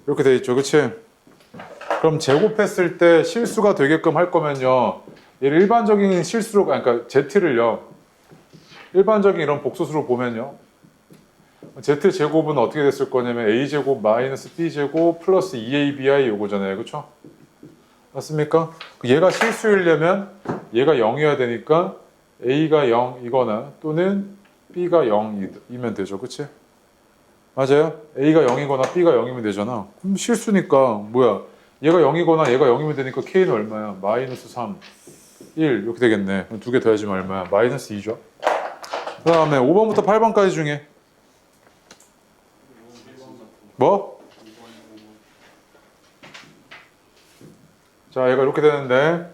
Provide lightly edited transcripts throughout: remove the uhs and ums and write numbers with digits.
이렇게 돼 있죠, 그치? 그럼 제곱했을 때 실수가 되게끔 할 거면요, 얘를 일반적인 실수로, 그러니까 z를요, 일반적인 이런 복소수로 보면요, z 제곱은 어떻게 됐을 거냐면 a 제곱 마이너스 b 제곱 플러스 2abi 요거잖아요, 그쵸? 맞습니까? 얘가 실수이려면 얘가 0이어야 되니까 a가 0이거나 또는 b가 0이면 되죠, 그치? 맞아요? a가 0이거나 b가 0이면 되잖아. 그럼 실수니까 뭐야? 얘가 0이거나 얘가 0이면 되니까 k는 얼마야? 마이너스 3, 1 이렇게 되겠네. 두 개 더해주면 얼마야? 마이너스 2죠. 그 다음에 5번부터 8번까지 중에 뭐? 자, 얘가 이렇게 되는데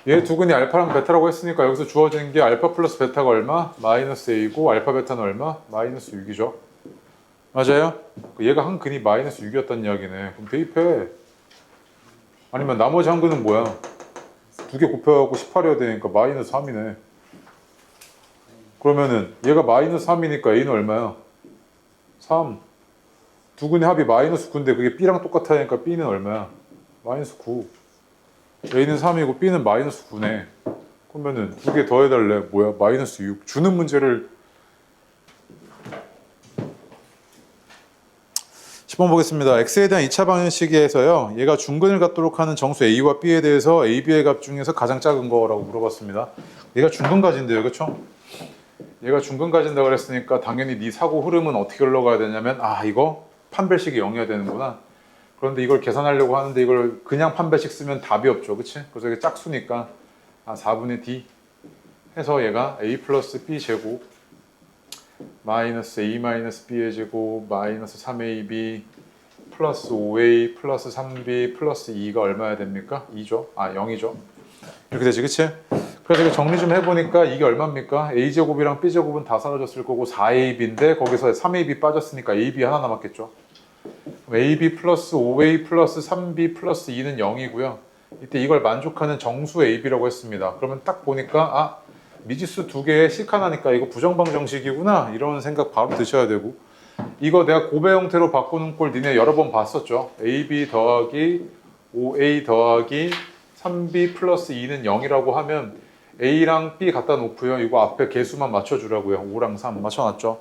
얘 두근이 알파랑 베타라고 했으니까 여기서 주어진 게 알파 플러스 베타가 얼마? 마이너스 a고 알파 베타는 얼마? 마이너스 6이죠. 맞아요? 얘가 한 근이 마이너스 6이었단 이야기네. 그럼 대입해. 아니면 나머지 한 근은 뭐야? 두 개 곱해갖고 18이어야 되니까 마이너스 3이네. 그러면은 얘가 마이너스 3이니까 a는 얼마야? 3. 두 근의 합이 마이너스 9인데 그게 b랑 똑같으니까 b는 얼마야? 마이너스 9. a는 3이고 b는 마이너스 9네. 그러면은 두 개 더해달래. 뭐야? 마이너스 6. 주는 문제를 10번 보겠습니다. x에 대한 2차 방정식에서요, 얘가 중근을 갖도록 하는 정수 a와 b에 대해서 a, b의 값 중에서 가장 작은 거라고 물어봤습니다. 얘가 중근 가진대요, 그렇죠? 얘가 중근 가진다고 그랬으니까 당연히 네 사고 흐름은 어떻게 흘러가야 되냐면, 아, 이거 판별식이 0이어야 되는구나. 그런데 이걸 계산하려고 하는데 이걸 그냥 판별식 쓰면 답이 없죠, 그치? 그래서 이게 짝수니까 4분의 d 해서 얘가 a 플러스 b 제곱 마이너스 a 마이너스 b의 제곱 마이너스 3ab 플러스 5a 플러스 3b 플러스 2가 얼마야 됩니까? 2죠. 0이죠. 이렇게 되지, 그치? 그래서 이거 정리 좀 해보니까 이게 얼마입니까? a제곱이랑 b제곱은 다 사라졌을 거고 4ab인데 거기서 3ab 빠졌으니까 ab 하나 남았겠죠. 그럼 ab 플러스 5a 플러스 3b 플러스 2는 0이고요. 이때 이걸 만족하는 정수 ab라고 했습니다. 그러면 딱 보니까 미지수 두 개에 식 하나니까 이거 부정방정식이구나 이런 생각 바로 드셔야 되고, 이거 내가 곱의 형태로 바꾸는 꼴 니네 여러 번 봤었죠. ab 더하기 5a 더하기 3b 플러스 2는 0이라고 하면 a랑 b 갖다 놓고요, 이거 앞에 개수만 맞춰주라고요. 5랑 3 맞춰놨죠.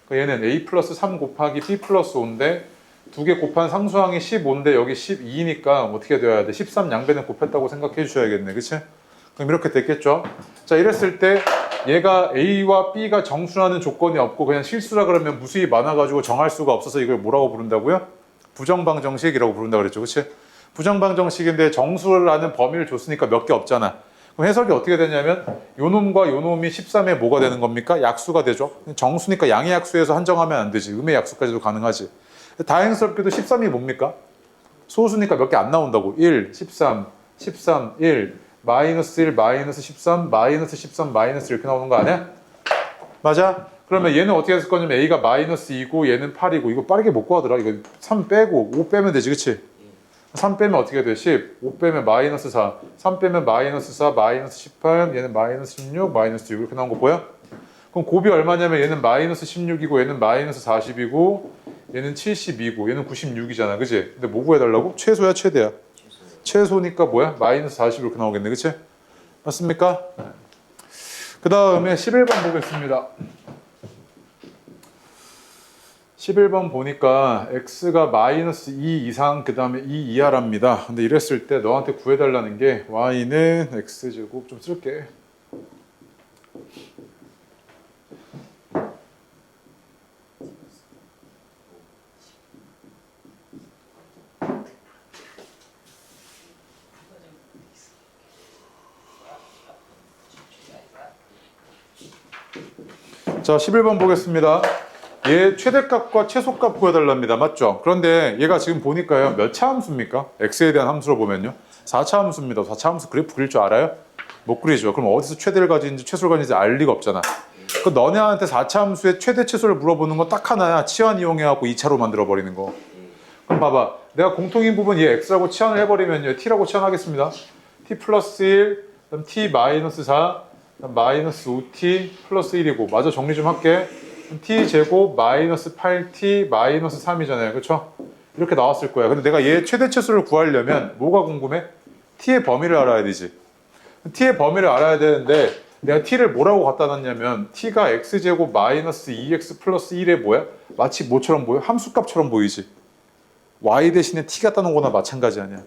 그러니까 얘는 a 플러스 3 곱하기 b 플러스 5인데 두 개 곱한 상수항이 15인데 여기 12니까 어떻게 되어야 돼? 13 양변에 곱했다고 생각해 주셔야겠네, 그치? 그럼 이렇게 됐겠죠? 자, 이랬을 때 얘가 A와 B가 정수라는 조건이 없고 그냥 실수라 그러면 무수히 많아가지고 정할 수가 없어서 이걸 뭐라고 부른다고요? 부정방정식이라고 부른다 그랬죠, 그치? 부정방정식인데 정수라는 범위를 줬으니까 몇 개 없잖아. 그럼 해석이 어떻게 되냐면 요 놈과 요 놈이 13에 뭐가 되는 겁니까? 약수가 되죠. 정수니까 양의 약수에서 한정하면 안 되지. 음의 약수까지도 가능하지. 다행스럽게도 13이 뭡니까? 소수니까 몇 개 안 나온다고. 1, 13, 13, 1 마이너스 1, 마이너스 13, 마이너스 13, 마이너스 이렇게 나오는 거 아니야? 맞아? 그러면 얘는 어떻게 했을 거냐면 A가 마이너스 2고 얘는 8이고, 이거 빠르게 못 구하더라. 이거 3 빼고 5 빼면 되지, 그치? 3 빼면 어떻게 돼? 10, 5 빼면 마이너스 4, 3 빼면 마이너스 4, 마이너스 18, 얘는 마이너스 16, 마이너스 6 이렇게 나온 거 보여? 그럼 곱이 얼마냐면 얘는 마이너스 16이고 얘는 마이너스 40이고 얘는 72이고 얘는 96이잖아, 그치? 근데 뭐 구해달라고? 최소야 최대야? 최소니까 뭐야? 마이너스 40 이렇게 나오겠네, 그치? 맞습니까? 그 다음에 11번 보겠습니다. 11번 보니까 x가 마이너스 2 이상 그 다음에 2 이하랍니다. 근데 이랬을 때 너한테 구해달라는 게 y는 x제곱 좀 쓸게. 자, 11번 보겠습니다. 얘 최대값과 최소값 구해달랍니다. 맞죠? 그런데 얘가 지금 보니까요, 몇 차 함수입니까? x에 대한 함수로 보면요, 4차 함수입니다. 4차 함수 그래프 그릴 줄 알아요? 못 그리죠. 그럼 어디서 최대를 가지는지 최소를 가지는지 알 리가 없잖아. 그 너네한테 4차 함수의 최대 최소를 물어보는 건 딱 하나야. 치환 이용해갖고 2차로 만들어버리는 거. 그럼 봐봐, 내가 공통인 부분 얘 x라고 치환을 해버리면요, t라고 치환하겠습니다. t 플러스 1, 그럼 t 마이너스 4, 마이너스 5t 플러스 1이고, 마저 정리 좀 할게. t제곱 마이너스 8t 마이너스 3이잖아요. 그쵸? 이렇게 나왔을 거야. 근데 내가 얘 최대치수를 구하려면 뭐가 궁금해? t의 범위를 알아야 되지. t의 범위를 알아야 되는데 내가 t를 뭐라고 갖다 놨냐면 t가 x제곱 마이너스 2x 플러스 1에 뭐야? 마치 뭐처럼 보여? 함수값처럼 보이지. y 대신에 t 갖다 놓은 거나 마찬가지 아니야.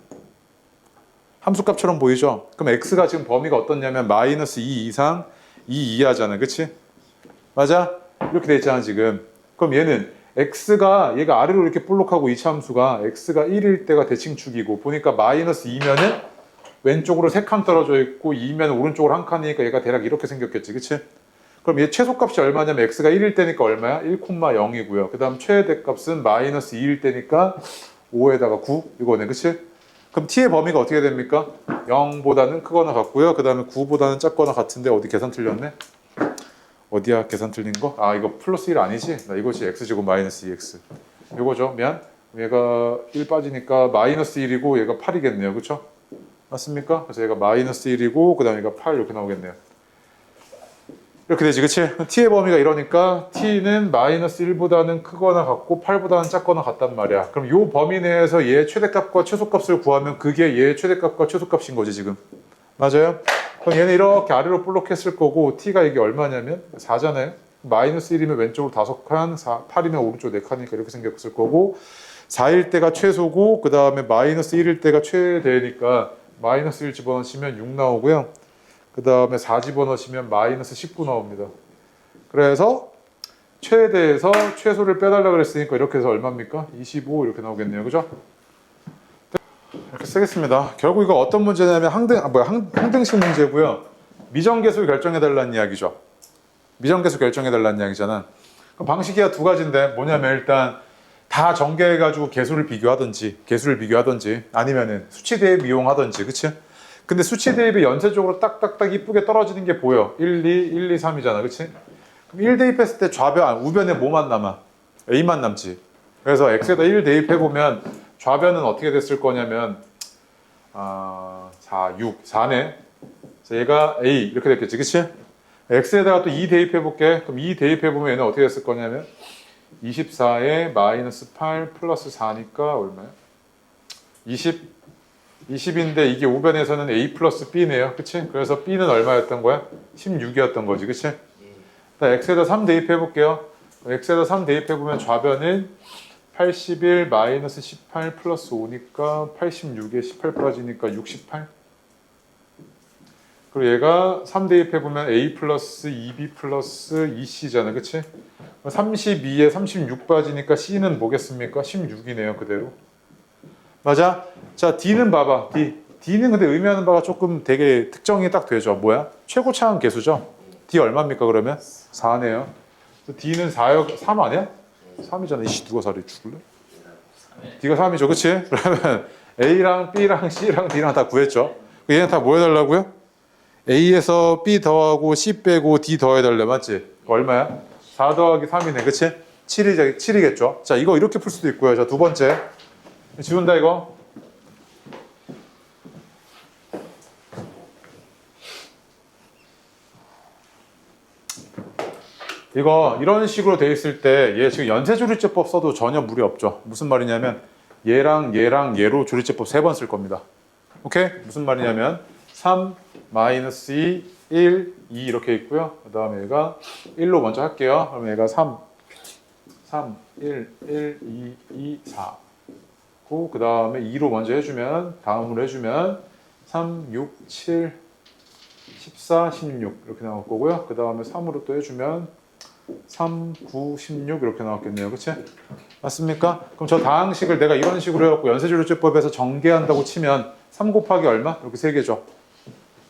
함수값처럼 보이죠? 그럼 x가 지금 범위가 어떻냐면 마이너스 2 이상 2 이하잖아. 그치? 맞아? 이렇게 돼 있잖아 지금. 그럼 얘는 얘가 아래로 이렇게 볼록하고 이 참수가 x가 1일 때가 대칭축이고 보니까 마이너스 2면은 왼쪽으로 3칸 떨어져 있고 2면 오른쪽으로 1칸이니까 얘가 대략 이렇게 생겼겠지. 그치? 그럼 얘 최소값이 얼마냐면 x가 1일 때니까 얼마야? 1,0이고요. 그 다음 최대값은 마이너스 2일 때니까 5에다가 9 이거네. 그치? 그럼 t의 범위가 어떻게 됩니까? 0보다는 크거나 같고요. 그 다음에 9보다는 작거나 같은데 어디 계산 틀렸네? 어디야 계산 틀린 거? 아 이거 플러스 1 아니지? 나 이것이 x제곱 마이너스 2x 이거죠. 미안. 얘가 1 빠지니까 마이너스 1이고 얘가 8이겠네요. 그쵸? 맞습니까? 그래서 얘가 마이너스 1이고 그 다음에 얘가 8 이렇게 나오겠네요. 이렇게 되지. 그치? t의 범위가 이러니까 t는 마이너스 1보다는 크거나 같고 8보다는 작거나 같단 말이야. 그럼 이 범위 내에서 얘 최대값과 최소값을 구하면 그게 얘 최대값과 최소값인 거지 지금. 맞아요? 그럼 얘는 이렇게 아래로 볼록했을 거고 t가 이게 얼마냐면 4잖아요. 마이너스 1이면 왼쪽으로 5칸, 8이면 오른쪽 4칸이니까 이렇게 생겼을 거고 4일 때가 최소고 그 다음에 마이너스 1일 때가 최대니까 마이너스 1 집어넣으시면 6 나오고요. 그 다음에 4 집어넣으시면 마이너스 19 나옵니다. 그래서 최대에서 최소를 빼달라 그랬으니까 이렇게 해서 얼마입니까? 25 이렇게 나오겠네요. 그죠? 이렇게 쓰겠습니다. 결국 이거 어떤 문제냐면 항등식 문제고요. 미정계수 결정해달라는 이야기죠. 미정계수 결정해달라는 이야기잖아. 그럼 방식이 두 가지인데 뭐냐면 일단 다 정계해가지고 개수를 비교하든지 아니면은 수치 대입 이용하든지. 그치? 근데 수치 대입이 연쇄적으로 딱딱딱 이쁘게 떨어지는 게 보여. 1, 2, 1, 2, 3이잖아. 그치? 그럼 1 대입했을 때 우변에 뭐만 남아? A만 남지. 그래서 X에다 1 대입해보면 좌변은 어떻게 됐을 거냐면 4, 6, 4네. 그래서 얘가 A 이렇게 됐겠지. 그치? X에다가 또 2 대입해볼게. 그럼 2 대입해보면 얘는 어떻게 됐을 거냐면 24에 마이너스 8 플러스 4니까 얼마야? 20인데 이게 우변에서는 A 플러스 B네요. 그치? 그래서 B는 얼마였던 거야? 16이었던 거지. 그치? X에다 3 대입해볼게요. X에다 3 대입해보면 좌변은 81 마이너스 18 플러스 5니까 86에 18 빠지니까 68. 그리고 얘가 3 대입해보면 A 플러스 2B 플러스 2C잖아. 그치? 32에 36 빠지니까 C는 뭐겠습니까? 16이네요. 그대로. 맞아? 자, D는 봐봐. D는 근데 의미하는 바가 조금 되게 특정이 딱 되죠. 뭐야? 최고차항 개수죠? D 얼마입니까, 그러면? 4네요. D는 3 아니야? 3이잖아. 이씨, 누가 4를 죽을래? D가 3이죠. 그치? 그러면 A랑 B랑 C랑 D랑 다 구했죠. 얘는 다 뭐 해달라고요? A에서 B 더하고 C 빼고 D 더해달래. 맞지? 얼마야? 4 더하기 3이네. 그치? 7이겠죠. 자, 이거 이렇게 풀 수도 있고요. 자, 두 번째. 지운다, 이거. 이거 이런 식으로 돼 있을 때 얘 지금 연쇄조리제법 써도 전혀 무리 없죠. 무슨 말이냐면 얘랑 얘로 조리제법 3번 쓸 겁니다. 오케이? 무슨 말이냐면 3, 마이너스 2, 1, 2 이렇게 있고요. 그 다음에 얘가 1로 먼저 할게요. 그러면 얘가 3, 1, 2, 4. 그 다음에 2로 먼저 해주면, 다음으로 해주면 3, 6, 7, 14, 16 이렇게 나올 거고요. 그 다음에 3으로 또 해주면 3, 9, 16 이렇게 나왔겠네요. 그치? 맞습니까? 그럼 저 다항식을 내가 이런 식으로 해갖고 연쇄조리제법에서 전개한다고 치면 3 곱하기 얼마? 이렇게 3개죠.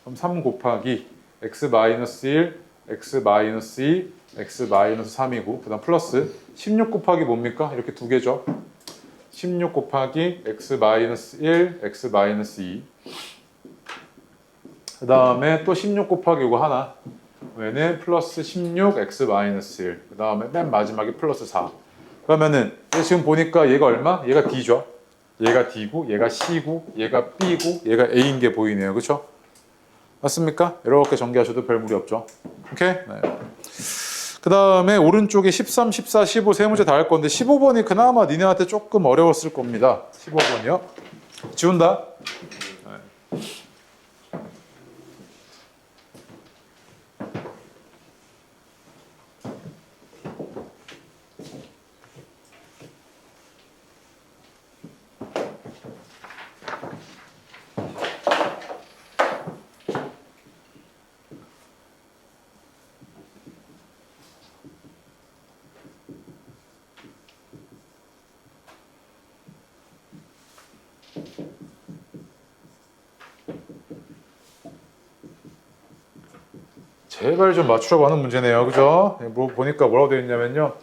그럼 3 곱하기 x-1, x-2, x-3이고 그 다음 플러스 16 곱하기 뭡니까? 이렇게 2개죠. 16 곱하기 x-1, x-2 그 다음에 또 16 곱하기 이거 하나 얘는 플러스 16 x-1 그 다음에 맨 마지막에 플러스 4 그러면은 지금 보니까 얘가 얼마? 얘가 D죠. 얘가 D고 얘가 C고 얘가 B고 얘가 A인 게 보이네요. 그쵸? 맞습니까? 이렇게 전개하셔도 별 무리 없죠. 오케이? 네. 그 다음에 오른쪽에 13, 14, 15 세 문제 다 할 건데 15번이 그나마 니네한테 조금 어려웠을 겁니다. 15번이요. 지운다. 제발 좀 맞추라고 하는 문제네요. 그죠? 뭐 보니까 뭐라고 되어 있냐면요.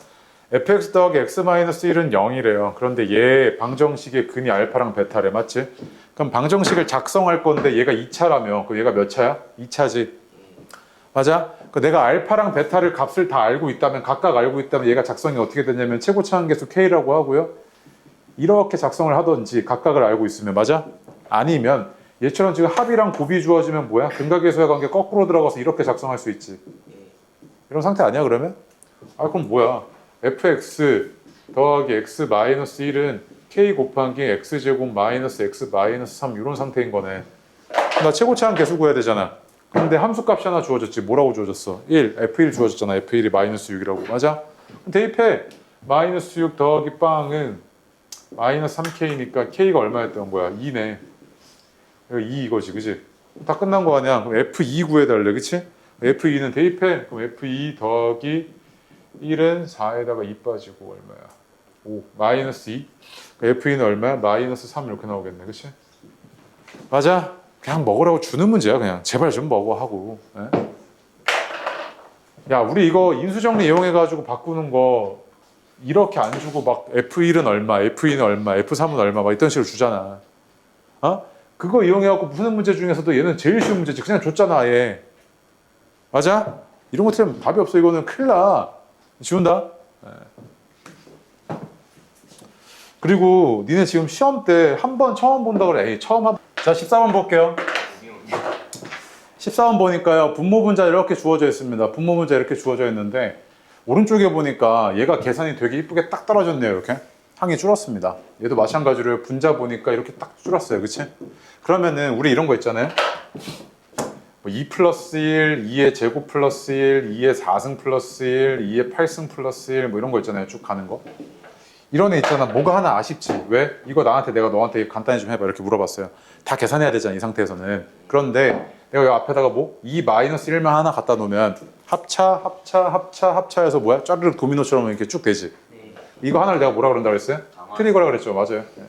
fx 더하기 x-1은 0이래요. 그런데 얘 방정식의 근이 알파랑 베타래. 맞지? 그럼 방정식을 작성할 건데 얘가 2차라며. 그 얘가 몇 차야? 2차지. 맞아? 그 내가 알파랑 베타를 값을 다 알고 있다면, 각각 알고 있다면 얘가 작성이 어떻게 되냐면 최고차 한계수 k라고 하고요. 이렇게 작성을 하든지 각각을 알고 있으면, 맞아? 아니면 얘처럼 지금 합이랑 곱이 주어지면 뭐야? 근각계수의 관계 거꾸로 들어가서 이렇게 작성할 수 있지. 이런 상태 아니야 그러면? 아 그럼 뭐야? fx 더하기 x-1은 k 곱하기 x제곱 마이너스 x-3 이런 상태인 거네. 나 최고차한 계수 구해야 되잖아. 근데 함수값이 하나 주어졌지. 뭐라고 주어졌어? 1, f1 주어졌잖아. f1이 마이너스 6이라고. 맞아? 대입해. 마이너스 6 더하기 빵은 마이너스 3k니까 k가 얼마였던 거야? 2네. 이거 2 이거지, 그치? 다 끝난 거 아니야? 그럼 F2 구해달래, 그치? F2는 대입해. 그럼 F2 더하기 1은 4에다가 2 빠지고 얼마야? 5, 마이너스 2. F2는 얼마야? 마이너스 3 이렇게 나오겠네, 그치? 맞아? 그냥 먹으라고 주는 문제야, 그냥. 제발 좀 먹어 하고. 에? 야, 우리 이거 인수정리 이용해가지고 바꾸는 거 이렇게 안 주고 막 F1은 얼마, F2는 얼마, F3은 얼마 막 이런 식으로 주잖아. 어? 그거 이용해갖고 푸는 문제 중에서도 얘는 제일 쉬운 문제지. 그냥 줬잖아, 아예. 맞아? 이런 거 틀리면 답이 없어. 이거는 큰일 나. 지운다. 네. 그리고 니네 지금 시험 때 한 번 처음 본다 그래. 에이, 처음 한... 자, 14번 볼게요. 14번 보니까요. 분모 분자 이렇게 주어져 있습니다. 분모 분자 이렇게 주어져 있는데 오른쪽에 보니까 얘가 계산이 되게 이쁘게 딱 떨어졌네요. 이렇게. 항이 줄었습니다. 얘도 마찬가지로 분자 보니까 이렇게 딱 줄었어요. 그치? 그러면은 우리 이런 거 있잖아요. 뭐 2 플러스 1, 2의 제곱 플러스 1, 2의 4승 플러스 1, 2의 8승 플러스 1, 뭐 이런 거 있잖아요. 쭉 가는 거. 이런 애 있잖아. 뭐가 하나 아쉽지. 왜? 이거 나한테 내가 너한테 간단히 좀 해봐. 이렇게 물어봤어요. 다 계산해야 되잖아. 이 상태에서는. 그런데 내가 여기 앞에다가 뭐? 2 마이너스 1만 하나 갖다 놓으면 합차해서 뭐야? 짜르륵 도미노처럼 이렇게 쭉 되지. 이거 하나를 내가 뭐라 그런다고 그랬어요? 트리거라 그랬죠. 맞아요. 네.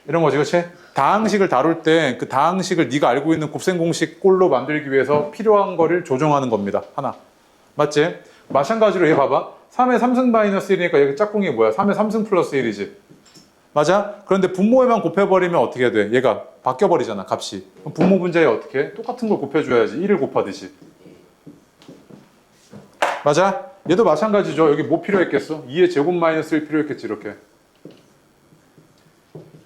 이런 거지, 그렇지? 다항식을 다룰 때 그 다항식을 네가 알고 있는 곱셈 공식 꼴로 만들기 위해서 필요한 거를 조정하는 겁니다. 하나. 맞지? 마찬가지로 얘 봐봐. 3의 3승 마이너스 1이니까 여기 짝꿍이 뭐야? 3의 3승 플러스 1이지. 맞아? 그런데 분모에만 곱해버리면 어떻게 돼? 얘가 바뀌어버리잖아, 값이. 그럼 분모 분자에 어떻게 해? 똑같은 걸 곱해줘야지. 1을 곱하듯이. 맞아? 얘도 마찬가지죠. 여기 뭐 필요했겠어? 2의 제곱 마이너스 1 필요했겠지, 이렇게.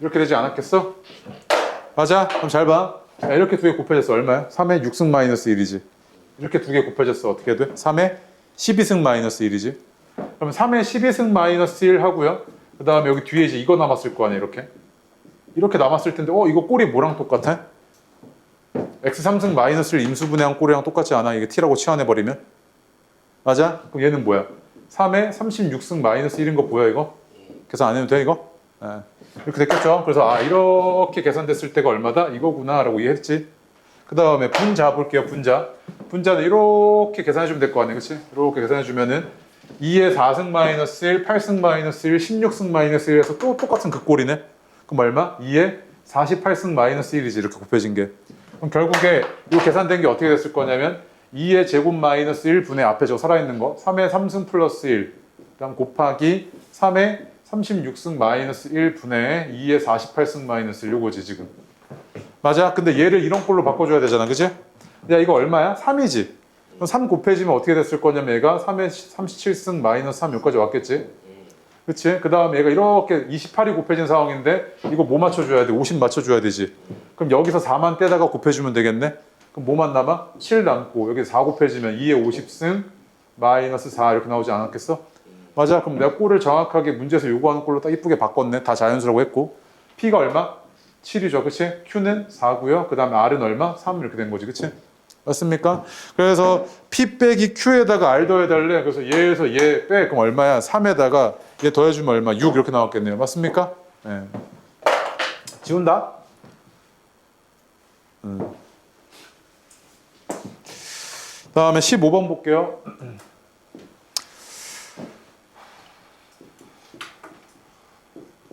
이렇게 되지 않았겠어? 맞아? 그럼 잘 봐. 자, 이렇게 두 개 곱해졌어. 얼마야? 3의 6승 마이너스 1이지. 이렇게 두 개 곱해졌어. 어떻게 돼? 3의 12승 마이너스 1이지. 그러면 3의 12승 마이너스 1 하고요. 그 다음에 여기 뒤에 이제 이거 남았을 거 아니야, 이렇게. 이렇게 남았을 텐데, 이거 꼴이 뭐랑 똑같아? x 3승 마이너스 1 임수분해한 꼴이랑 똑같지 않아? 이게 t라고 치환해버리면? 맞아? 그럼 얘는 뭐야? 3의 36승 마이너스 1인 거 보여, 이거? 계산 안 해도 돼, 이거? 네. 이렇게 됐겠죠? 그래서 이렇게 계산됐을 때가 얼마다? 이거구나 라고 이해했지? 그 다음에 분자 볼게요. 분자는 이렇게 계산해주면 될 거 아니에요, 그치? 이렇게 계산해주면은 2의 4승 마이너스 1, 8승 마이너스 1, 16승 마이너스 1에서 또 똑같은 그 꼴이네? 그럼 얼마? 2의 48승 마이너스 1이지, 이렇게 곱해진 게. 그럼 결국에 이 계산된 게 어떻게 됐을 거냐면 2의 제곱 마이너스 1분의 앞에 저 살아있는 거 3의 3승 플러스 1 그다음 곱하기 3의 36승 마이너스 1분의 2의 48승 마이너스 1 요거지 지금. 맞아? 근데 얘를 이런 꼴로 바꿔줘야 되잖아, 그치? 야, 이거 얼마야? 3이지? 그럼 3 곱해지면 어떻게 됐을 거냐면 얘가 3의 37승 마이너스 3 여기까지 왔겠지? 그치? 그 다음에 얘가 이렇게 28이 곱해진 상황인데 이거 뭐 맞춰줘야 돼? 50 맞춰줘야 되지? 그럼 여기서 4만 떼다가 곱해주면 되겠네? 그럼 뭐만 남아? 7 남고 여기 4 곱해지면 2의 50승 마이너스 4 이렇게 나오지 않았겠어? 맞아. 그럼 내가 꼴을 정확하게 문제에서 요구하는 꼴로 딱 이쁘게 바꿨네. 다 자연수라고 했고. P가 얼마? 7이죠. 그치? Q는 4고요. 그 다음에 R은 얼마? 3 이렇게 된 거지. 그치? 맞습니까? 그래서 P 빼기 Q에다가 R 더해달래. 그래서 얘에서 얘 빼. 그럼 얼마야? 3에다가 얘 더해주면 얼마? 6 이렇게 나왔겠네요. 맞습니까? 네. 지운다? 다음에 15번 볼게요.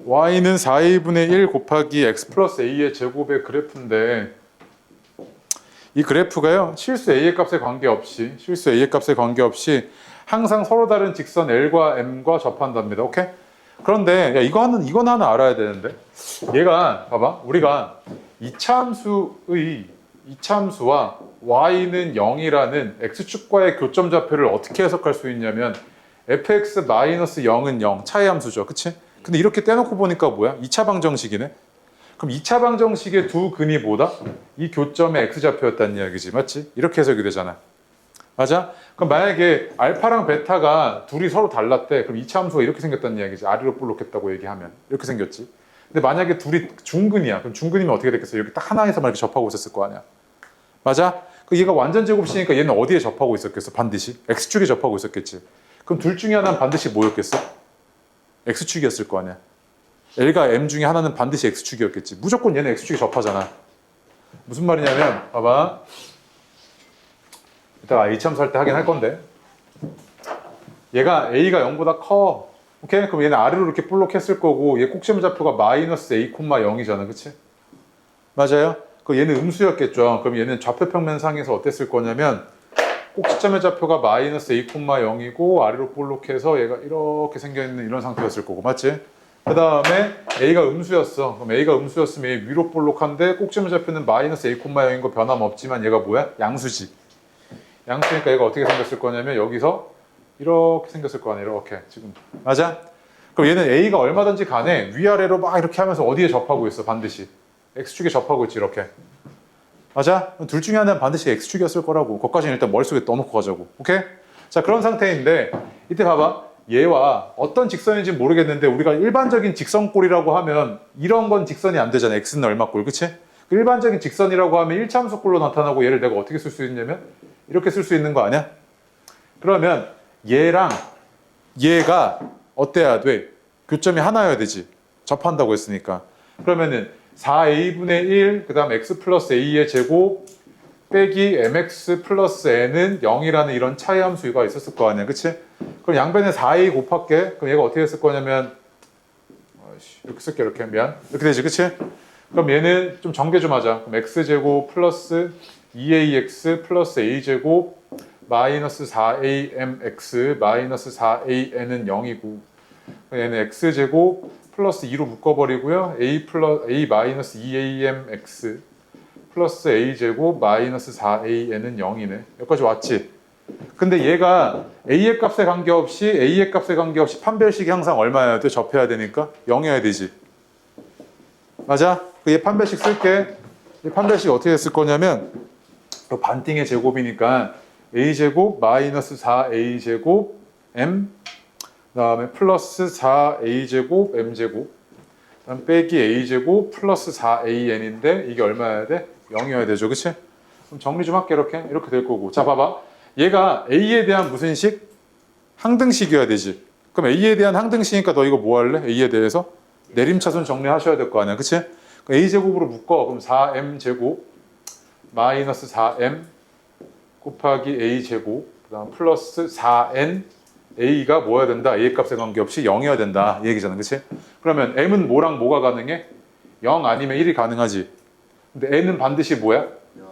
y는 4a분의 1 곱하기 x 플러스 a의 제곱의 그래프인데 이 그래프가요. 실수 a의 값에 관계없이 항상 서로 다른 직선 l과 m과 접한답니다. 오케이? 그런데 야, 이건 하나 알아야 되는데 얘가 봐봐. 우리가 이차함수와 y는 0이라는 x축과의 교점 좌표를 어떻게 해석할 수 있냐면 fx-0은 0 차이 함수죠. 그치? 근데 이렇게 떼놓고 보니까 뭐야? 2차 방정식이네. 그럼 2차 방정식의 두 근이 뭐다? 이 교점의 x좌표였다는 이야기지. 맞지? 이렇게 해석이 되잖아. 맞아? 그럼 만약에 알파랑 베타가 둘이 서로 달랐대. 그럼 2차 함수가 이렇게 생겼다는 이야기지. 아래로 볼록했다고 얘기하면. 이렇게 생겼지. 근데 만약에 둘이 중근이야. 그럼 중근이면 어떻게 됐겠어? 여기 딱 하나에서만 이렇게 접하고 있었을 거 아니야. 맞아? 그 얘가 완전 제곱식이니까 얘는 어디에 접하고 있었겠어? 반드시. x축에 접하고 있었겠지. 그럼 둘 중에 하나는 반드시 뭐였겠어? x축이었을 거 아니야. L과 M 중에 하나는 반드시 x축이었겠지. 무조건 얘는 x축에 접하잖아. 무슨 말이냐면 봐봐. 이따가 H함수 할 때 하긴 할 건데 얘가 A가 0보다 커. 오케이? 그럼 얘는 아래로 이렇게 볼록했을 거고 얘 꼭지점 좌표가 마이너스 A, 0이잖아. 그치? 맞아요? 그 얘는 음수였겠죠. 그럼 얘는 좌표평면상에서 어땠을 거냐면 꼭지점의 좌표가 마이너스 A, 0이고 아래로 볼록해서 얘가 이렇게 생겨있는 이런 상태였을 거고. 맞지? 그 다음에 A가 음수였어. 그럼 A가 음수였으면 얘 위로 볼록한데 꼭지점의 좌표는 마이너스 A, 0인 거 변함없지만 얘가 뭐야? 양수지. 양수니까 얘가 어떻게 생겼을 거냐면 여기서 이렇게 생겼을 거 아니야. 이렇게 지금. 맞아? 그럼 얘는 A가 얼마든지 간에 위아래로 막 이렇게 하면서 어디에 접하고 있어? 반드시. X축에 접하고 있지 이렇게. 맞아? 둘 중에 하나는 반드시 X축이었을 거라고. 그것까지는 일단 머릿속에 넣어놓고 가자고. 오케이? 자, 그런 상태인데 이때 봐봐. 얘와 어떤 직선인지 모르겠는데 우리가 일반적인 직선꼴이라고 하면 이런 건 직선이 안 되잖아. X는 얼마꼴. 그치? 그 일반적인 직선이라고 하면 1차함수꼴로 나타나고 얘를 내가 어떻게 쓸 수 있냐면 이렇게 쓸 수 있는 거 아니야? 그러면 얘랑 얘가 어때야 돼? 교점이 하나여야 되지. 접한다고 했으니까. 그러면은 4a분의 1, 그 다음 x 플러스 a의 제곱 빼기 mx 플러스 n은 0이라는 이런 차이 함수가 있었을 거 아니야. 그치? 그럼 양변에 4a 곱할게. 그럼 얘가 어떻게 했을 거냐면 이렇게 쓸게. 이렇게. 미안. 이렇게 되지. 그치? 그럼 얘는 좀 전개 좀 하자. 그럼 x제곱 플러스 2ax 플러스 a제곱 마이너스 4amx 마이너스 4an은 0이고 얘는 x제곱 플러스 2로 묶어버리고요. a 마이너스 2amx 플러스 a제곱 마이너스 4an은 0이네. 여기까지 왔지? 근데 얘가 a의 값에 관계없이 판별식이 항상 얼마여야 돼? 접해야 되니까 0이어야 되지. 맞아? 얘 판별식 쓸게. 이 판별식 어떻게 쓸 거냐면 반띵의 제곱이니까 a제곱 마이너스 4a제곱 m 그 다음에 플러스 4a제곱 m제곱 그다음 빼기 a제곱 플러스 4an인데 이게 얼마여야 돼? 0이어야 되죠. 그치? 그럼 정리 좀 할게. 이렇게 될 거고. 자 봐봐. 얘가 a에 대한 무슨 식? 항등식이어야 되지. 그럼 a에 대한 항등식이니까 너 이거 뭐 할래? a에 대해서? 내림차순 정리하셔야 될 거 아니야. 그치? a제곱으로 묶어. 그럼 4m제곱 마이너스 4m 곱하기 a제곱 그 다음 플러스 4n a가 뭐여야 된다? a의 값에 관계없이 0이어야 된다. 이 얘기잖아. 그치? 그러면 m은 뭐랑 뭐가 가능해? 0 아니면 1이 가능하지. 근데 n은 반드시 뭐야?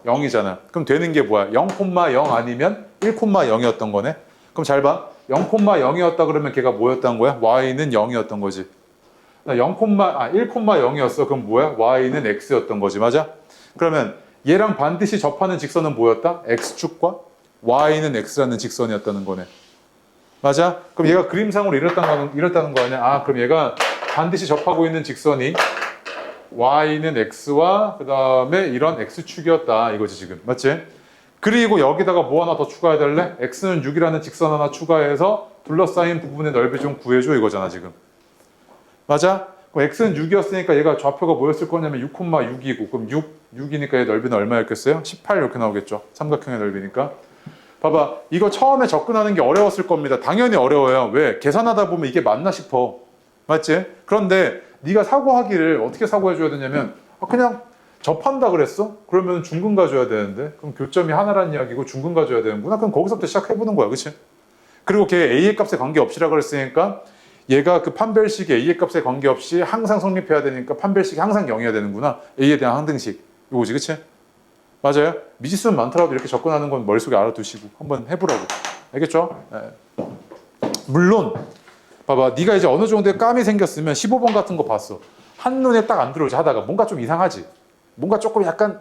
0이잖아. 그럼 되는 게 뭐야? 0,0 아니면 1,0이었던 거네. 그럼 잘 봐. 0,0이었다 그러면 걔가 뭐였던 거야? y는 0이었던 거지. 1,0이었어. 그럼 뭐야? y는 x였던 거지. 맞아? 그러면 얘랑 반드시 접하는 직선은 뭐였다? x축과 y는 x라는 직선이었다는 거네. 맞아? 그럼 얘가 그림상으로 이랬다는 거 아니야? 아, 그럼 얘가 반드시 접하고 있는 직선이 y는 x와 그 다음에 이런 x축이었다 이거지 지금. 맞지? 그리고 여기다가 뭐 하나 더 추가해야 될래? x는 6이라는 직선 하나 추가해서 둘러싸인 부분의 넓이 좀 구해줘 이거잖아 지금. 맞아? 그럼 x는 6이었으니까 얘가 좌표가 뭐였을 거냐면 6,6이고 그럼 6이니까 얘 넓이는 얼마였겠어요? 18 이렇게 나오겠죠. 삼각형의 넓이니까. 봐봐. 이거 처음에 접근하는 게 어려웠을 겁니다. 당연히 어려워요. 왜? 계산하다 보면 이게 맞나 싶어. 맞지? 그런데 네가 사고하기를 어떻게 사고해줘야 되냐면 그냥 접한다 그랬어? 그러면 중근 가져야 되는데 그럼 교점이 하나란 이야기고 중근 가져야 되는구나. 그럼 거기서부터 시작해보는 거야. 그치? 그리고 걔 A의 값에 관계없이라 그랬으니까 얘가 그 판별식이 A의 값에 관계없이 항상 성립해야 되니까 판별식이 항상 0이어야 되는구나. A에 대한 항등식. 이거지, 그치? 맞아요? 미지수는 많더라도 이렇게 접근하는 건 머릿속에 알아두시고 한번 해보라고. 알겠죠? 네. 물론 봐봐. 네가 이제 어느 정도의 감이 생겼으면 15번 같은 거 봤어. 한눈에 딱 안 들어오지 하다가 뭔가 좀 이상하지? 뭔가 조금 약간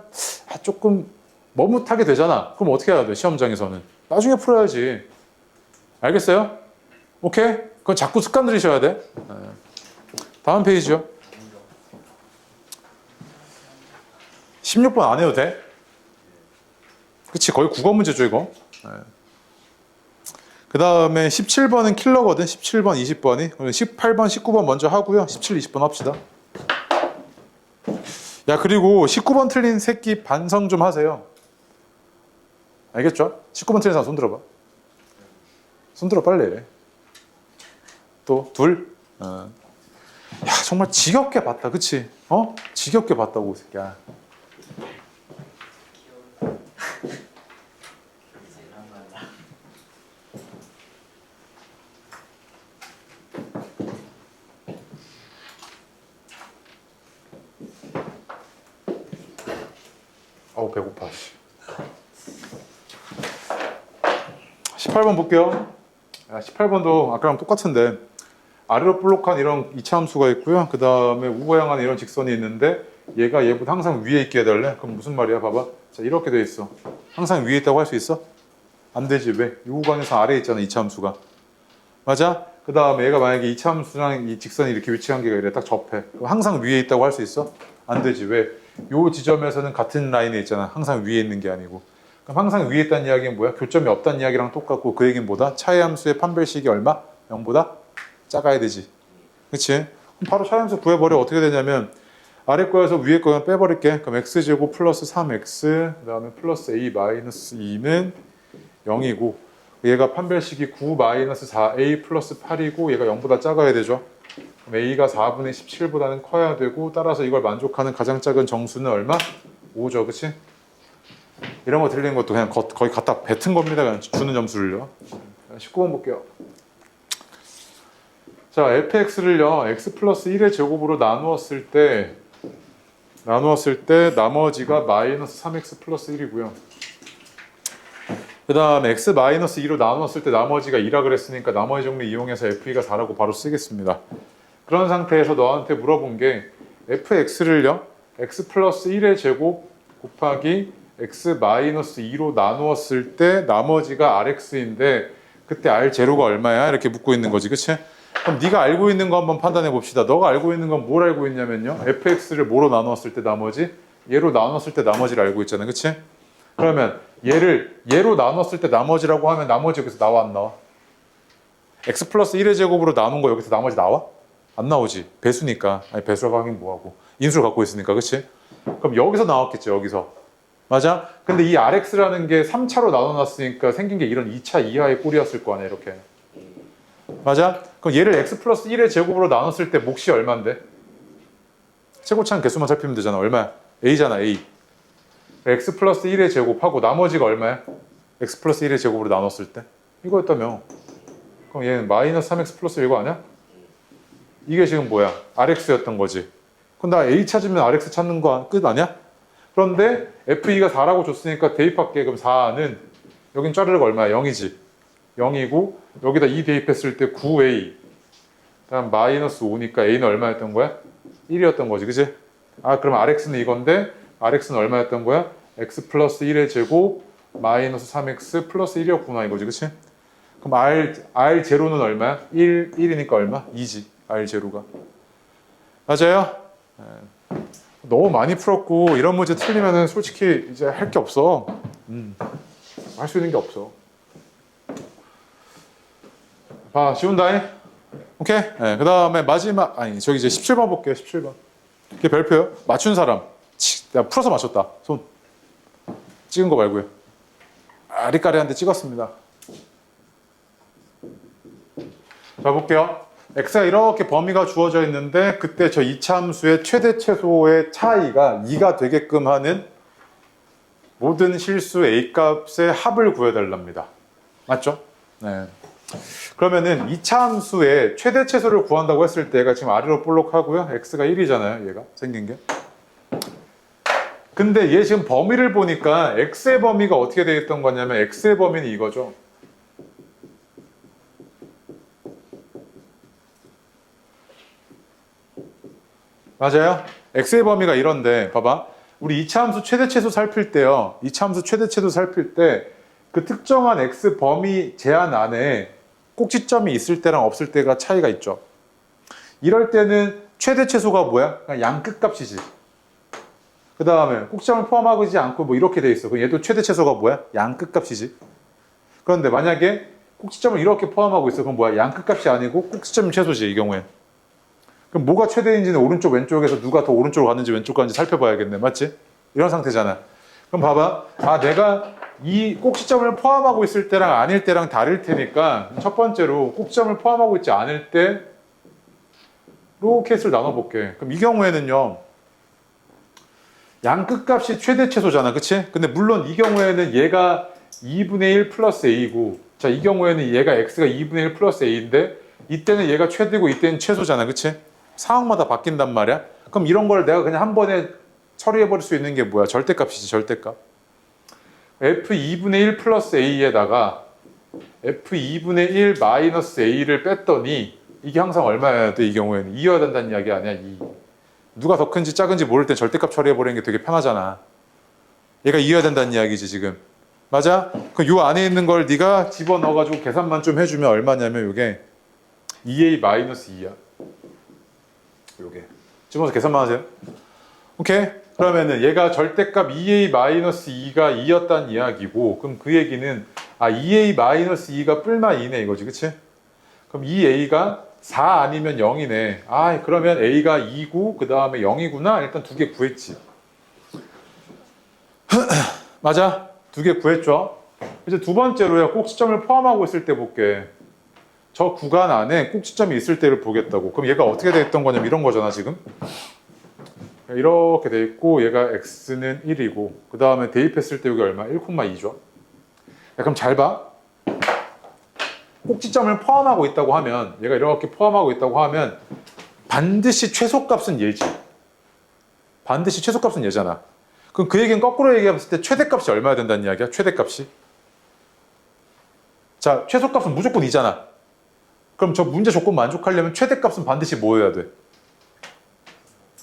조금 머뭇하게 되잖아. 그럼 어떻게 해야 돼? 시험장에서는. 나중에 풀어야지. 알겠어요? 오케이? 그건 자꾸 습관 들이셔야 돼. 네. 다음 페이지요. 16번 안 해도 돼? 그치? 거의 국어 문제죠 이거. 네. 그 다음에 17번은 킬러거든. 17번, 20번이. 18번, 19번 먼저 하고요. 17, 20번 합시다. 야, 그리고 19번 틀린 새끼 반성 좀 하세요. 알겠죠? 19번 틀린 사람 손 들어봐. 손 들어 빨리. 또 둘. 야, 정말 지겹게 봤다. 그치? 지겹게 봤다고 새끼야. 어우 배고파. 18번 볼게요. 18번도 아까랑 똑같은데 아래로 볼록한 이런 이차 함수가 있고요. 그 다음에 우거 향한 이런 직선이 있는데 얘가 얘보다 항상 위에 있게 해달래? 그럼 무슨 말이야? 봐봐. 자, 이렇게 돼 있어. 항상 위에 있다고 할 수 있어? 안 되지. 왜? 이 구간에서 아래에 있잖아. 이차 함수가. 맞아? 그 다음에 얘가 만약에 이차 함수랑 이 직선이 이렇게 위치 관계가 이래 딱 접해. 그럼 항상 위에 있다고 할 수 있어? 안 되지. 왜? 요 지점에서는 같은 라인에 있잖아. 항상 위에 있는 게 아니고. 그럼 항상 위에 있다는 이야기는 뭐야? 교점이 없다는 이야기랑 똑같고 그 얘기는 뭐다? 차이 함수의 판별식이 얼마? 0보다 작아야 되지. 그치? 그럼 바로 차이 함수 구해버려. 어떻게 되냐면 아래 거에서 위에 거 그냥 빼버릴게. 그럼 x제곱 플러스 3x 그 다음에 플러스 a 마이너스 2는 0이고 얘가 판별식이 9 마이너스 4a 플러스 8이고 얘가 0보다 작아야 되죠. 그럼 a가 4분의 17보다는 커야 되고 따라서 이걸 만족하는 가장 작은 정수는 얼마? 5죠. 그치? 이런 거 들리는 것도 그냥 거의 갖다 뱉은 겁니다. 그냥 주는 점수를요. 19번 볼게요. 자, fx를요 x 플러스 1의 제곱으로 나누었을 때 나머지가 마이너스 3x 플러스 1이고요. 그 다음에 x 마이너스 2로 나누었을 때 나머지가 2라 그랬으니까 나머지 정리 이용해서 f가 4라고 바로 쓰겠습니다. 그런 상태에서 너한테 물어본 게 fx를요 x 플러스 1의 제곱 곱하기 x 마이너스 2로 나누었을 때 나머지가 rx인데 그때 r0가 얼마야? 이렇게 묻고 있는 거지. 그치? 그럼 네가 알고 있는 거 한번 판단해 봅시다. 너가 알고 있는 건 뭘 알고 있냐면요. fx를 뭐로 나누었을 때 나머지? 얘로 나누었을 때 나머지를 알고 있잖아. 그치? 그러면 얘로 나눴을 때 나머지라고 하면 나머지 여기서 나와 안 나와? x 플러스 1의 제곱으로 나눈 거 여기서 나머지 나와? 안 나오지. 배수니까. 아니 배수라고 하긴 뭐하고. 인수를 갖고 있으니까. 그치? 그럼 여기서 나왔겠죠. 여기서. 맞아? 근데 이 rx라는 게 3차로 나눠놨으니까 생긴 게 이런 2차 이하의 꼴이었을 거 아니야. 이렇게. 맞아? 그럼 얘를 x 플러스 1의 제곱으로 나눴을 때 몫이 얼만데? 최고차는 개수만 살피면 되잖아. 얼마야? a잖아. a. x 플러스 1의 제곱하고 나머지가 얼마야? x 플러스 1의 제곱으로 나눴을 때? 이거였다며. 그럼 얘는 마이너스 3x 플러스 1거 아니야? 이게 지금 뭐야? rx였던 거지. 그럼 나 a 찾으면 rx 찾는 거 끝 아니야? 그런데 f2가 4라고 줬으니까 대입할게. 그럼 4는 여긴 짜르르가 얼마야? 0이지. 0이고 여기다 2 대입했을 때 9a 다음 마이너스 5니까 a는 얼마였던 거야? 1이었던 거지. 그치? 그럼 rx는 이건데 rx는 얼마였던 거야? x 플러스 1의 제곱 마이너스 3x 플러스 1이었구나 이거지. 그치? 그럼 r0는 얼마야? 1이니까 얼마? 2지. r0가. 맞아요? 너무 많이 풀었고 이런 문제 틀리면은 솔직히 이제 할 게 없어. 할 수 있는 게 없어. 봐, 지운다잉. 오케이. 네, 그 다음에 마지막, 아니, 저기 이제 17번 볼게요, 17번. 이게 별표요. 맞춘 사람. 내가 풀어서 맞췄다. 손. 찍은 거 말고요. 아리까리한테 찍었습니다. 자, 볼게요. x가 이렇게 범위가 주어져 있는데, 그때 저 이차함수의 최대 최소의 차이가 2가 되게끔 하는 모든 실수 a 값의 합을 구해달랍니다. 맞죠? 네. 그러면은 이차함수의 최대 최소를 구한다고 했을 때 얘가 지금 아래로 볼록하고요. x가 1이잖아요. 얘가 생긴 게. 근데 얘 지금 범위를 보니까 x의 범위가 어떻게 되어 있던 거냐면 x의 범위는 이거죠. 맞아요? x의 범위가 이런데 봐봐. 우리 이차함수 최대 최소 살필 때요. 이차함수 최대 최소 살필 때 그 특정한 x 범위 제한 안에 꼭지점이 있을 때랑 없을 때가 차이가 있죠. 이럴 때는 최대 최소가 뭐야? 그냥 양 끝값이지. 그 다음에 꼭지점을 포함하지 않고 뭐 이렇게 돼 있어. 그럼 얘도 최대 최소가 뭐야? 양 끝값이지. 그런데 만약에 꼭지점을 이렇게 포함하고 있어. 그럼 뭐야? 양 끝값이 아니고 꼭지점 최소지, 이 경우엔. 그럼 뭐가 최대인지는 오른쪽 왼쪽에서 누가 더 오른쪽으로 갔는지 왼쪽으로 갔는지 살펴봐야겠네. 맞지? 이런 상태잖아. 그럼 봐봐. 아, 내가 이 꼭지점을 포함하고 있을 때랑 아닐 때랑 다를 테니까 첫 번째로 꼭지점을 포함하고 있지 않을 때로 케이스를 나눠볼게. 그럼 이 경우에는요. 양 끝값이 최대 최소잖아. 그치? 근데 물론 이 경우에는 얘가 2분의 1 플러스 a고, 자, 이 경우에는 얘가 x가 2분의 1 플러스 a인데 이때는 얘가 최대고 이때는 최소잖아. 그치? 상황마다 바뀐단 말이야. 그럼 이런 걸 내가 그냥 한 번에 처리해버릴 수 있는 게 뭐야? 절대값이지, 절대값. f2분의 1 플러스 a에다가 f2분의 1 마이너스 a를 뺐더니 이게 항상 얼마여야 돼? 이 경우에는 2여야 된다는 이야기 아니야? 2. 누가 더 큰지 작은지 모를 때 절대값 처리해버리는 게 되게 편하잖아. 얘가 2여야 된다는 이야기지 지금. 맞아? 그럼 요 안에 있는 걸 네가 집어넣어가지고 계산만 좀 해주면 얼마냐면 요게 2a 마이너스 2야. 요게. 집어넣어서 계산만 하세요. 오케이? 그러면은 얘가 절대값 2a 마이너스 2가 2였단 이야기고, 그럼 그 얘기는 2a 마이너스 2가 뿔마 2네 이거지. 그치? 그럼 2a가 4 아니면 0이네. 그러면 a가 2고 그 다음에 0이구나. 일단 두 개 구했지. 맞아? 두 개 구했죠? 이제 두 번째로요. 꼭지점을 포함하고 있을 때 볼게. 저 구간 안에 꼭지점이 있을 때를 보겠다고. 그럼 얘가 어떻게 됐던 거냐면 이런 거잖아 지금. 이렇게 돼 있고 얘가 x는 1이고 그 다음에 대입했을 때 여기 얼마? 1,2죠. 그럼 잘 봐. 꼭지점을 포함하고 있다고 하면 얘가 이렇게 포함하고 있다고 하면 반드시 최소값은 얘지. 반드시 최소값은 얘잖아. 그럼 그 얘기는 거꾸로 얘기했을 때 최대값이 얼마야 된다는 이야기야? 최대값이. 자, 최소값은 무조건 2잖아. 그럼 저 문제 조건 만족하려면 최대값은 반드시 뭐여야 돼?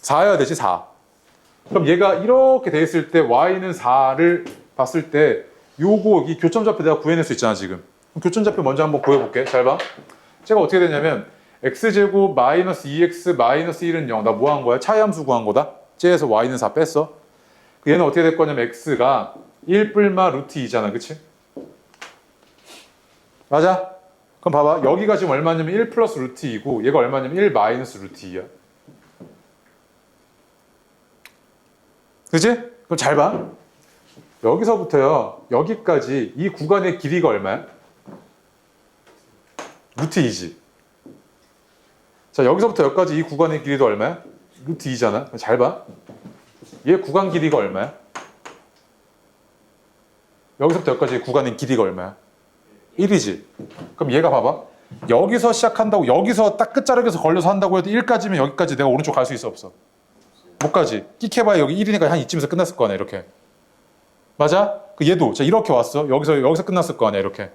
4여야 되지, 4. 그럼 얘가 이렇게 돼 있을 때 y는 4를 봤을 때 요거 이 교점좌표 내가 구해낼 수 있잖아 지금. 그럼 교점좌표 먼저 한번 구해볼게. 잘 봐. 제가 어떻게 되냐면 x제곱 마이너스 2x 마이너스 1은 0. 나 뭐 한 거야? 차이함수 구한 거다. 쟤에서 y는 4 뺐어. 얘는 어떻게 될 거냐면 x가 1 뿔마 루트 2잖아. 그치? 맞아? 그럼 봐봐. 여기가 지금 얼마냐면 1 플러스 루트 2고 얘가 얼마냐면 1 마이너스 루트 2야. 그치? 그럼 잘 봐. 여기서부터요. 여기까지 이 구간의 길이가 얼마야? 루트 2지. 자, 여기서부터 여기까지 이 구간의 길이도 얼마야? 루트 2잖아. 잘 봐. 얘 구간 길이가 얼마야? 여기서부터 여기까지 구간의 길이가 얼마야? 1이지. 그럼 얘가 봐봐. 여기서 시작한다고 여기서 딱 끝자락에서 걸려서 한다고 해도 1까지면 여기까지 내가 오른쪽 갈 수 있어 없어? 못 가지. 끽해봐야 여기 1이니까 한 이쯤에서 끝났을 거 아니야 이렇게. 맞아? 그 얘도 자 이렇게 왔어. 여기서 끝났을 거 아니야 이렇게.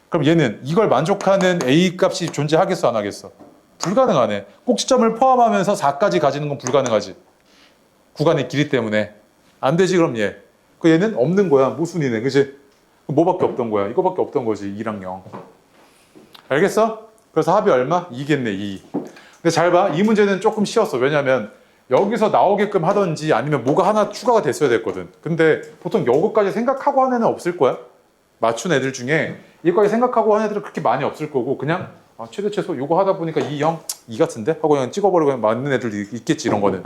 그럼 얘는 이걸 만족하는 a 값이 존재하겠어 안 하겠어? 불가능하네. 꼭지점을 포함하면서 4까지 가지는 건 불가능하지. 구간의 길이 때문에. 안 되지 그럼 얘. 그 얘는 없는 거야. 모순이네. 그치? 뭐밖에 없던 거야? 이거밖에 없던 거지. 2랑 0. 알겠어? 그래서 합이 얼마? 2겠네 2. 근데 잘 봐. 이 문제는 조금 쉬웠어. 왜냐면 여기서 나오게끔 하던지 아니면 뭐가 하나 추가가 됐어야 됐거든. 근데 보통 요거까지 생각하고 하는 애는 없을 거야. 맞춘 애들 중에 이거까지 생각하고 한 애들은 그렇게 많이 없을 거고 그냥 최대 최소 요거 하다 보니까 2, 0, 2 같은데? 하고 그냥 찍어버리고 그냥 맞는 애들도 있겠지 이런 거는.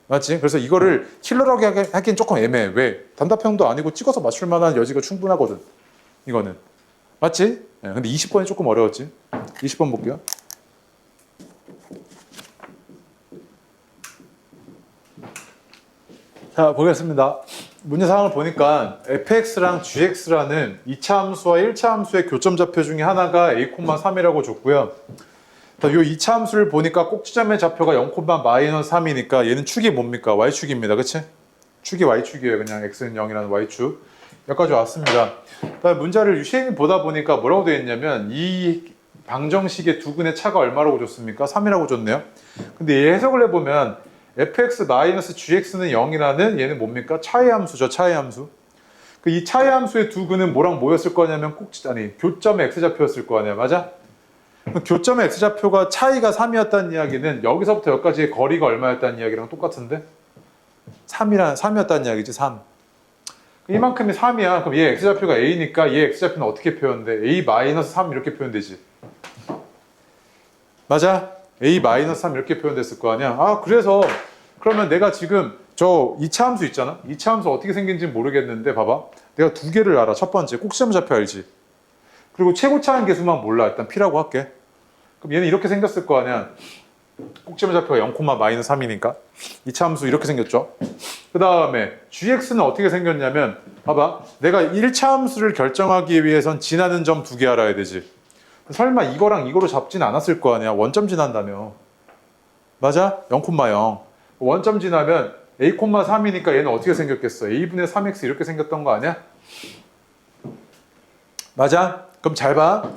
맞지? 그래서 이거를 킬러라고 하기엔 조금 애매해. 왜? 단답형도 아니고 찍어서 맞출 만한 여지가 충분하거든. 이거는. 맞지? 네, 근데 20번이 조금 어려웠지. 20번 볼게요. 자, 보겠습니다. 문제 사항을 보니까 fx랑 gx라는 2차 함수와 1차 함수의 교점 좌표 중에 하나가 a,3이라고 줬고요. 이 2차 함수를 보니까 꼭지점의 좌표가 0,-3이니까 얘는 축이 뭡니까? y축입니다. 그치? 축이 y축이에요. 그냥 x는 0이라는 y축. 여기까지 왔습니다. 문자를 유시행이 보다 보니까 뭐라고 되어 있냐면 이 방정식의 두 근의 차가 얼마라고 줬습니까? 3이라고 줬네요. 근데 얘 해석을 해보면 fx-gx는 0이라는 얘는 뭡니까? 차의 함수죠. 차의 함수. 이 차의 함수의 두 근은 뭐랑 뭐였을 거냐면 교점의 x좌표였을 거 아니야. 맞아? 교점의 x좌표가 차이가 3이었다는 이야기는 여기서부터 여기까지의 거리가 얼마였다는 이야기랑 똑같은데? 3이었다는 이야기지. 3. 이만큼이 3이야. 그럼 얘 x좌표가 a니까 얘 x좌표는 어떻게 표현돼? a-3 이렇게 표현되지. 맞아? a-3 이렇게 표현됐을 거 아니야. 그래서 그러면 내가 지금 저 2차 함수 있잖아. 2차 함수 어떻게 생긴지 모르겠는데 봐봐. 내가 두 개를 알아. 첫 번째 꼭지점 좌표 알지? 그리고 최고차항 계수만 몰라. 일단 p라고 할게. 그럼 얘는 이렇게 생겼을 거 아니야. 꼭지점 좌표가 0,-3이니까 2차 함수 이렇게 생겼죠. 그 다음에 gx는 어떻게 생겼냐면 봐봐. 내가 1차 함수를 결정하기 위해선 지나는 점 두 개 알아야 되지. 설마 이거랑 이거로 잡진 않았을 거 아니야. 원점 지난다며. 맞아? 0,0. 원점 지나면 a,3이니까 얘는 어떻게 생겼겠어? a분의 3x 이렇게 생겼던 거 아니야? 맞아? 그럼 잘 봐.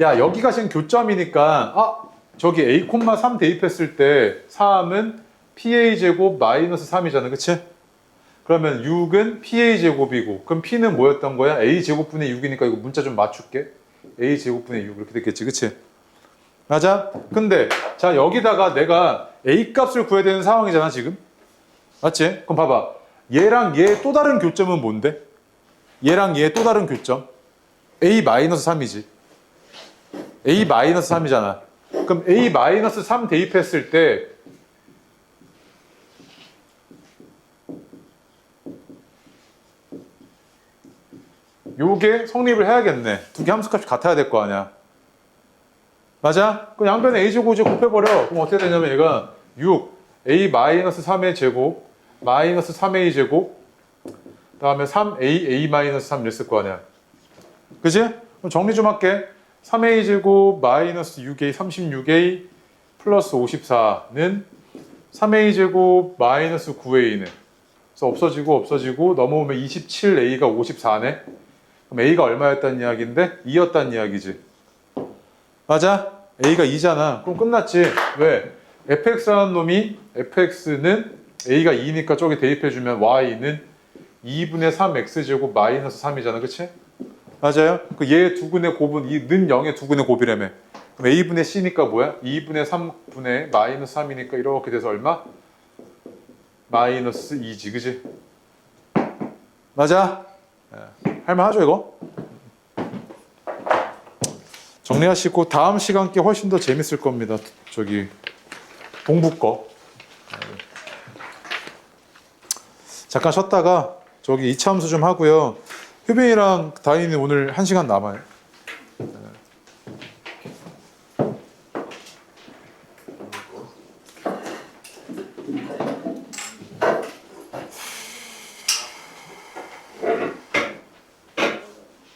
야, 여기가 지금 교점이니까 저기 a,3 대입했을 때 3은 pa제곱 마이너스 3이잖아. 그치? 그러면 6은 pa제곱이고 그럼 p는 뭐였던 거야? a제곱분의 6이니까 이거 문자 좀 맞출게. a제곱분의 6 이렇게 됐겠지. 그치? 맞아? 근데 자 여기다가 내가 a 값을 구해야 되는 상황이잖아 지금. 맞지? 그럼 봐봐. 얘랑 얘 또 다른 교점은 뭔데? 얘랑 얘 또 다른 교점 a-3이지. a-3이잖아. 그럼 a-3 대입했을 때 요게 성립을 해야겠네. 두 개 함수값이 같아야 될 거 아니야. 맞아? 그럼 양변에 a제곱 이제 곱해버려. 그럼 어떻게 되냐면 얘가 6 a-3의 제곱 마이너스 3a 제곱 그 다음에 3a a-3 이랬을 거 아니야. 그지? 그럼 정리 좀 할게. 3a 제곱 마이너스 6a 36a 플러스 54는 3a 제곱 마이너스 9a네. 그래서 없어지고 넘어오면 27a가 54네. 그럼 a가 얼마였다는 이야기인데? 2였다는 이야기지. 맞아? a가 2잖아. 그럼 끝났지. 왜? fx라는 놈이 fx는 a가 2니까 저기 대입해주면 y는 2분의 3x제곱 마이너스 3이잖아. 그치? 맞아요? 그 얘 두 근의 곱은 이 는 0의 두 근의 곱이라며. 그럼 a분의 c니까 뭐야? 2분의 3분의 마이너스 3이니까 이렇게 돼서 얼마? 마이너스 2지. 그치? 맞아? 할만하죠 이거? 정리하시고 다음 시간께 훨씬 더 재밌을 겁니다. 저기 동부 거. 잠깐 쉬었다가 저기 2차 함수 좀 하고요. 효빈이랑 다인이 오늘 1시간 남아요.